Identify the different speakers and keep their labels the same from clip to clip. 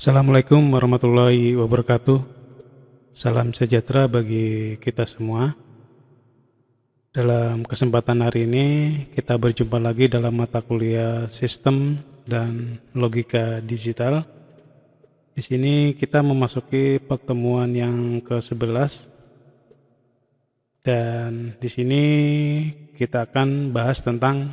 Speaker 1: Assalamualaikum warahmatullahi wabarakatuh. Salam sejahtera bagi kita semua. Dalam kesempatan hari ini kita berjumpa lagi dalam mata kuliah Sistem dan Logika Digital. Di sini kita memasuki pertemuan yang ke-11 dan di sini kita akan bahas tentang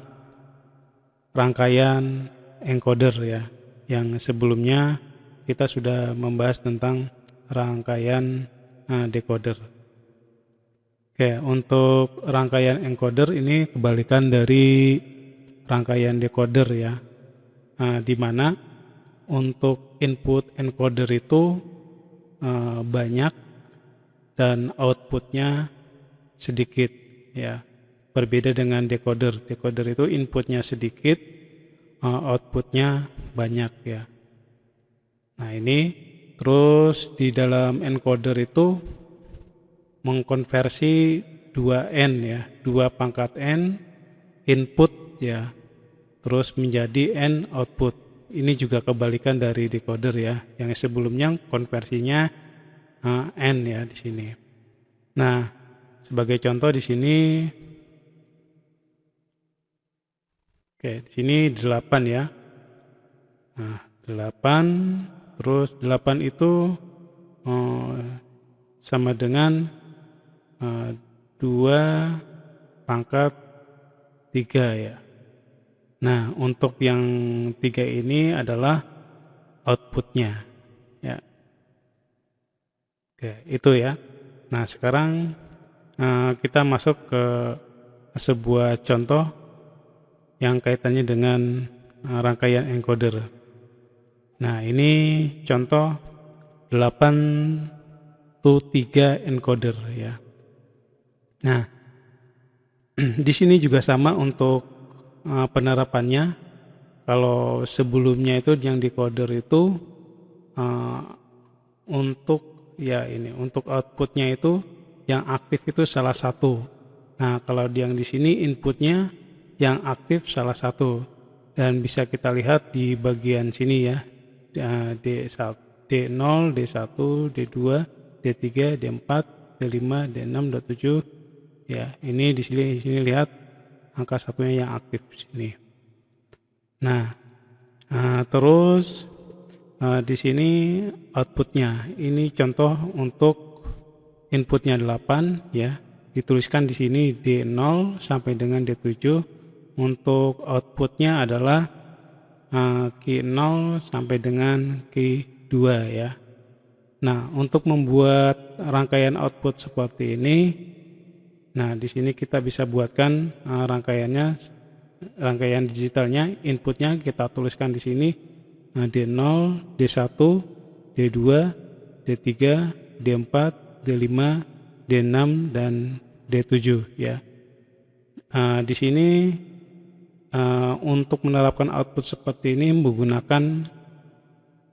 Speaker 1: rangkaian encoder ya. Yang sebelumnya kita sudah membahas tentang rangkaian decoder. Oke, untuk rangkaian encoder ini kebalikan dari rangkaian decoder ya, di mana untuk input encoder itu banyak dan outputnya sedikit ya. Berbeda dengan decoder. Decoder itu inputnya sedikit, outputnya banyak ya. Nah ini terus di dalam encoder itu mengkonversi 2N ya, 2 pangkat N input ya, terus menjadi N output. Ini juga kebalikan dari decoder ya, yang sebelumnya konversinya N ya di sini. Nah, sebagai contoh di sini, oke, di sini 8 ya. Nah, 8, terus 8 itu sama dengan 2 pangkat 3 ya. Nah, untuk yang 3 ini adalah outputnya ya. Oke, itu ya. Nah, sekarang kita masuk ke sebuah contoh yang kaitannya dengan rangkaian encoder. Nah, ini contoh 8-3 encoder ya. Nah, di sini juga sama untuk penerapannya. Kalau sebelumnya itu yang decoder itu untuk ya ini untuk outputnya itu yang aktif itu salah satu. Nah, kalau yang di sini inputnya yang aktif salah satu dan bisa kita lihat di bagian sini ya, D1, D0, D1, D2, D3, D4, D5, D6, D7 ya. Ini di sini lihat angka satunya yang aktif di sini. Nah, terus di sini outputnya. Ini contoh untuk inputnya 8 ya. Dituliskan di sini D0 sampai dengan D7. Untuk outputnya adalah Q0 sampai dengan Q2 ya. Nah, untuk membuat rangkaian output seperti ini, nah di sini kita bisa buatkan rangkaian digitalnya, inputnya kita tuliskan di sini D0, D1, D2, D3, D4, D5, D6 dan D7 ya. Di sini untuk menerapkan output seperti ini menggunakan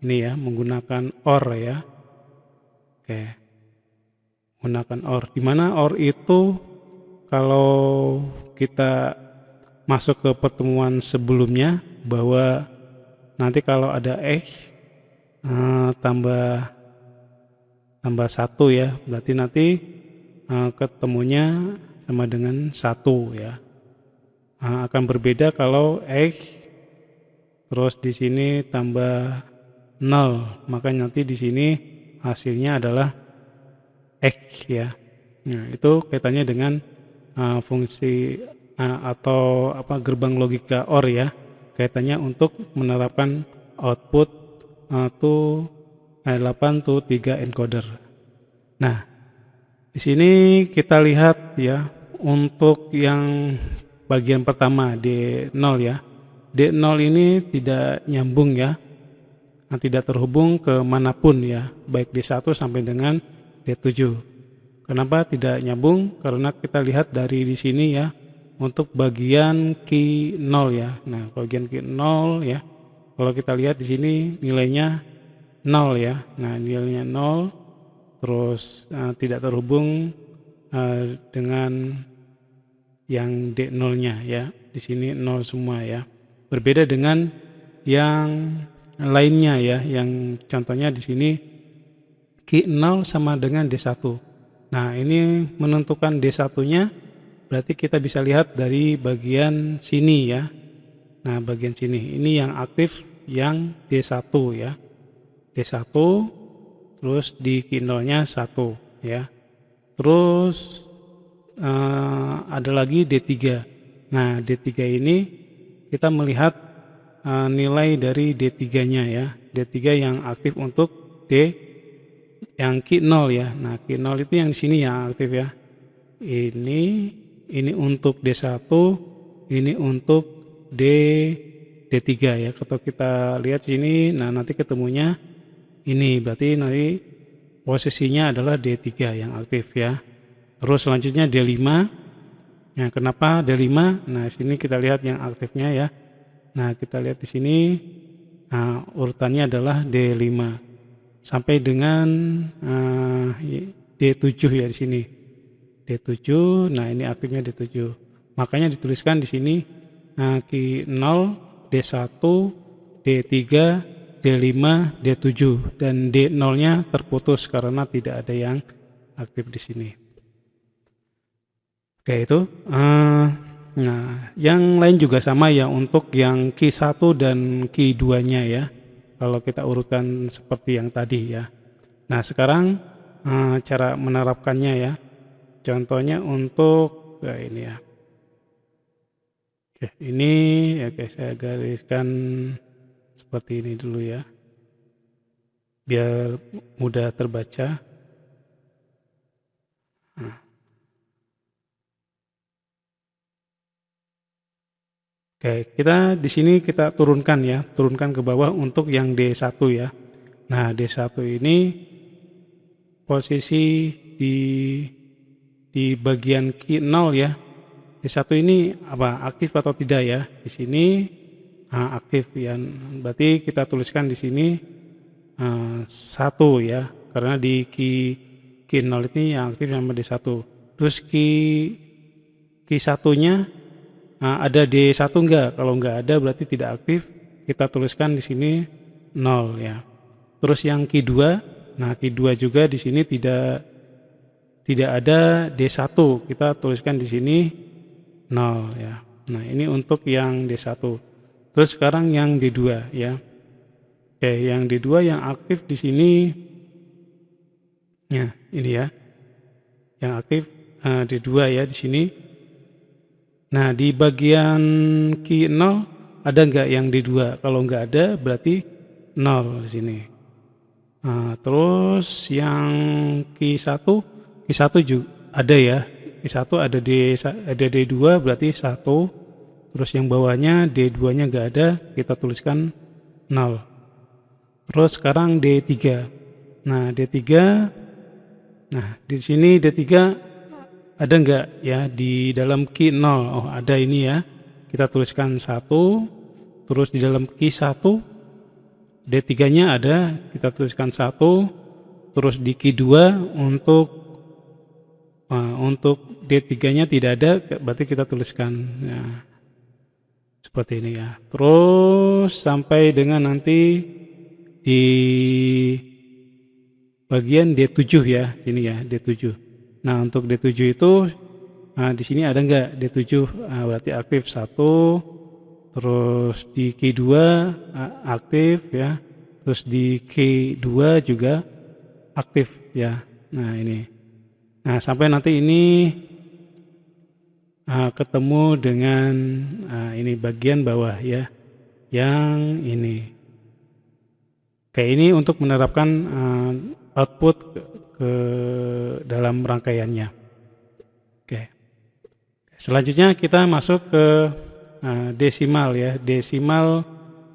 Speaker 1: ini ya, menggunakan OR ya. Oke. Menggunakan OR. Di mana OR itu kalau kita masuk ke pertemuan sebelumnya bahwa nanti kalau ada X tambah 1 ya, berarti nanti ketemunya sama dengan 1 ya. Akan berbeda kalau X terus di sini tambah 0, maka nanti di sini hasilnya adalah X ya. Nah, itu kaitannya dengan fungsi atau gerbang logika OR ya. Kaitannya untuk menerapkan output 8-3 encoder. Nah, di sini kita lihat ya untuk yang bagian pertama D0 ya. D0 ini tidak nyambung ya. Tidak terhubung ke manapun ya, baik D1 sampai dengan D7. Kenapa tidak nyambung? Karena kita lihat dari di sini ya, untuk bagian Q0 ya. Nah, bagian Q0 ya. Kalau kita lihat di sini nilainya 0 ya. Nah, nilainya 0 terus tidak terhubung dengan yang D0-nya ya. Di sini 0 semua ya. Berbeda dengan yang lainnya ya, yang contohnya di sini key 0 sama dengan D1. Nah, ini menentukan D1-nya berarti kita bisa lihat dari bagian sini ya. Nah, bagian sini ini yang aktif yang D1 ya. D1 terus di key 0-nya 1 ya. Terus ada lagi D3. Nah, D3 ini kita melihat nilai dari D3-nya ya. D3 yang aktif untuk D yang key 0 ya. Nah, key 0 itu yang di sini yang aktif ya. Ini untuk D1, ini untuk D3 ya. Kalau kita lihat sini, nah nanti ketemunya ini, berarti nanti posisinya adalah D3 yang aktif ya. Terus selanjutnya D5. Nah, kenapa D5? Nah, sini kita lihat yang aktifnya ya. Nah, kita lihat di sini urutannya adalah D5 sampai dengan D7 ya di sini. D7. Nah, ini aktifnya D7. Makanya dituliskan di sini key 0, D1, D3, D5, D7 dan D0-nya terputus karena tidak ada yang aktif di sini. Oke, itu. Nah, yang lain juga sama ya untuk yang key 1 dan key 2-nya ya. Kalau kita urutkan seperti yang tadi ya. Nah, sekarang cara menerapkannya ya. Contohnya untuk ini ya. Oke, ini ya guys, saya gariskan seperti ini dulu ya. Biar mudah terbaca. Oke, kita di sini kita turunkan ya, turunkan ke bawah untuk yang D1 ya. Nah, D1 ini posisi di bagian key 0 ya. D1 ini apa? Aktif atau tidak ya? Di sini aktif ya. Berarti kita tuliskan di sini 1 ya. Karena di key 0 ini yang aktif sama D1. Terus key 1-nya ada D1 enggak? Kalau enggak ada berarti tidak aktif. Kita tuliskan di sini 0 ya. Terus yang key 2, nah key 2 juga di sini tidak ada D1. Kita tuliskan di sini 0 ya. Nah, ini untuk yang D1. Terus sekarang yang D2 ya. Oke, yang D2 yang aktif di sini ya, ini ya. Yang aktif D2 ya di sini. Nah, di bagian key 0 ada enggak yang D2? Kalau enggak ada berarti 0 di sini. Nah, terus yang key 1 juga ada ya. Key 1 ada D2 berarti 1. Terus yang bawahnya D2-nya enggak ada, kita tuliskan 0. Terus sekarang D3. Nah, D3. Nah, di sini D3 ada enggak ya di dalam key 0? Oh, ada ini ya. Kita tuliskan 1. Terus di dalam key 1 D3-nya ada, kita tuliskan 1. Terus di key 2 untuk D3-nya tidak ada, berarti kita tuliskan ya, seperti ini ya. Terus sampai dengan nanti di bagian D7 ya, sini ya, D7. Nah, untuk D7 itu di sini ada enggak D7? Berarti aktif 1. Terus di key 2 aktif ya. Terus di key 2 juga aktif ya. Nah, ini. Nah, sampai nanti ini ketemu dengan ini bagian bawah ya. Yang ini. Kayak ini untuk menerapkan output ke dalam rangkaiannya. Oke. Selanjutnya kita masuk ke desimal ya, desimal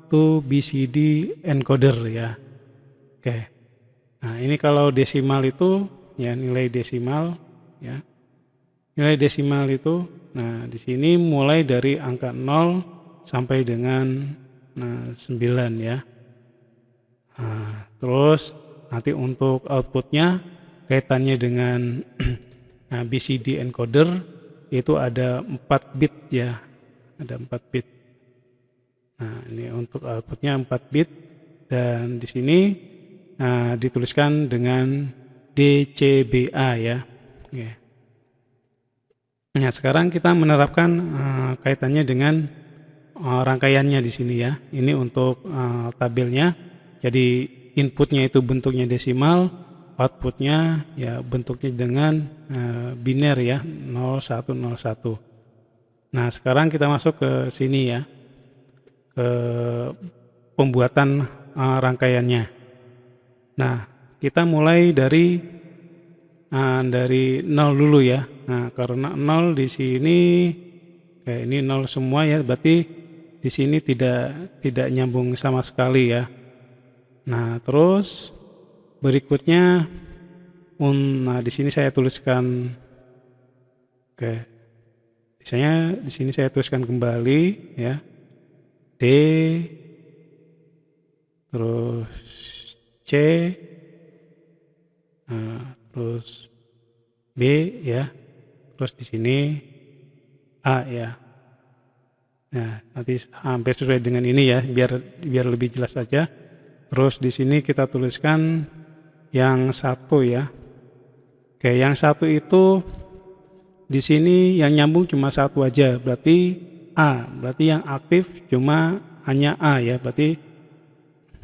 Speaker 1: to BCD encoder ya. Oke. Nah, ini kalau desimal itu ya nilai desimal ya. Nilai desimal itu nah di sini mulai dari angka 0 sampai dengan 9 ya. Nah, terus nanti untuk outputnya kaitannya dengan BCD encoder itu ada 4 bit ya, ada 4 bit. Nah, ini untuk outputnya 4 bit. dan di sini dituliskan dengan DCBA ya. Oke. Nah, sekarang kita menerapkan kaitannya dengan rangkaiannya di sini ya. Ini untuk tabelnya. Jadi inputnya itu bentuknya desimal, outputnya ya bentuknya dengan biner ya, 0101. Nah, sekarang kita masuk ke sini ya, ke pembuatan rangkaiannya. Nah, kita mulai dari 0 dulu ya. Nah, karena 0 di sini kayak ini 0 semua ya, berarti di sini tidak nyambung sama sekali ya. Nah, terus berikutnya nah di sini saya tuliskan misalnya di sini saya tuliskan kembali ya, D terus C terus B ya, terus di sini A ya. Nah, nanti hampir sesuai dengan ini ya, biar lebih jelas saja. Terus di sini kita tuliskan yang 1 ya. Oke, yang 1 itu di sini yang nyambung cuma 1 aja, berarti A. Berarti yang aktif cuma hanya A ya, berarti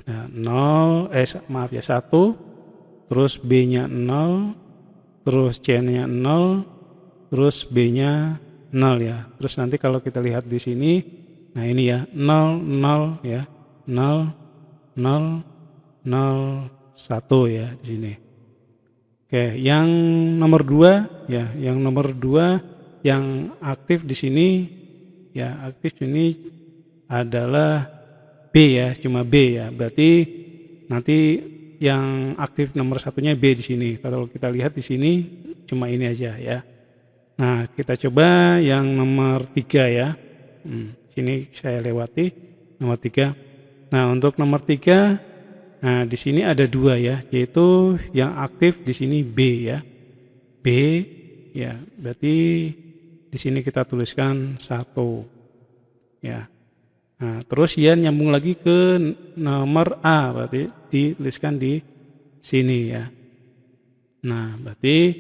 Speaker 1: 1, terus B-nya 0, terus C-nya 0, terus B-nya 0 ya. Terus nanti kalau kita lihat di sini, nah ini ya, 0 0 ya, 0 0 0 1 ya di sini. Oke, yang nomor 2 ya, yang nomor 2 yang aktif di sini ya, aktif ini adalah B ya, cuma B ya. Berarti nanti yang aktif nomor 1-nya B di sini. Kalau kita lihat di sini cuma ini aja ya. Nah, kita coba yang nomor 3 ya. Sini saya lewati nomor 3. Nah, untuk nomor 3, nah di sini ada 2 ya, yaitu yang aktif di sini B ya. B ya, berarti di sini kita tuliskan 1 ya. Nah, terus ya nyambung lagi ke nomor A, berarti dituliskan di sini ya. Nah, berarti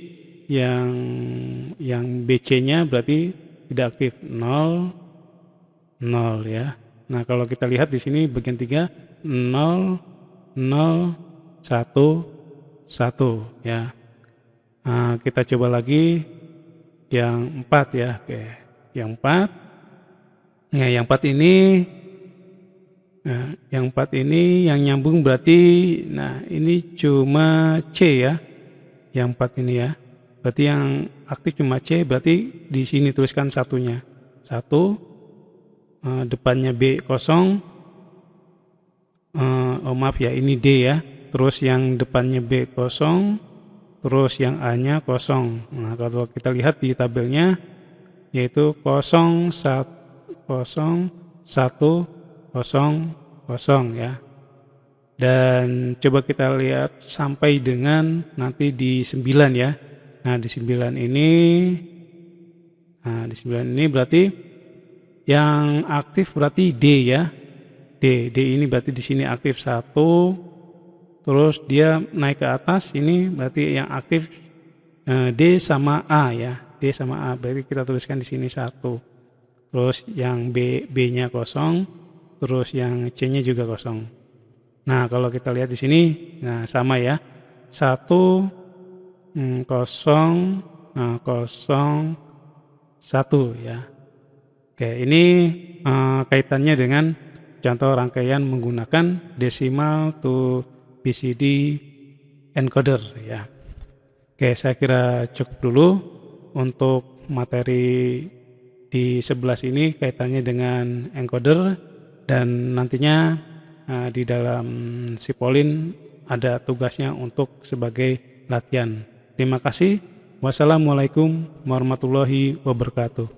Speaker 1: yang BC-nya berarti tidak aktif, 0 0 ya. Nah, kalau kita lihat di sini bagian 3 0 0 1 1 ya. Nah, kita coba lagi yang 4 ya. Oke, yang 4. Nah, yang 4 ini yang nyambung berarti nah ini cuma C ya. Yang 4 ini ya. Berarti yang aktif cuma C, berarti di sini tuliskan satunya. 1 depannya B kosong. Maaf ya, ini D ya. Terus yang depannya B kosong, terus yang A-nya kosong. Nah, kalau kita lihat di tabelnya yaitu 0 1 0 1 0 0 ya. Dan coba kita lihat sampai dengan nanti di 9 ya. Nah, di 9 ini berarti yang aktif berarti D ya. D ini berarti di sini aktif 1, terus dia naik ke atas, ini berarti yang aktif D sama A ya, D sama A, berarti kita tuliskan di sini 1. Terus yang B-nya kosong, terus yang C-nya juga kosong. Nah, kalau kita lihat di sini, nah sama ya, 1 0 0 1 ya. Oke, ini kaitannya dengan contoh rangkaian menggunakan decimal to BCD encoder ya. Oke, saya kira cukup dulu untuk materi di 11 ini kaitannya dengan encoder, dan nantinya di dalam Sipolin ada tugasnya untuk sebagai latihan. Terima kasih. Wassalamualaikum warahmatullahi wabarakatuh.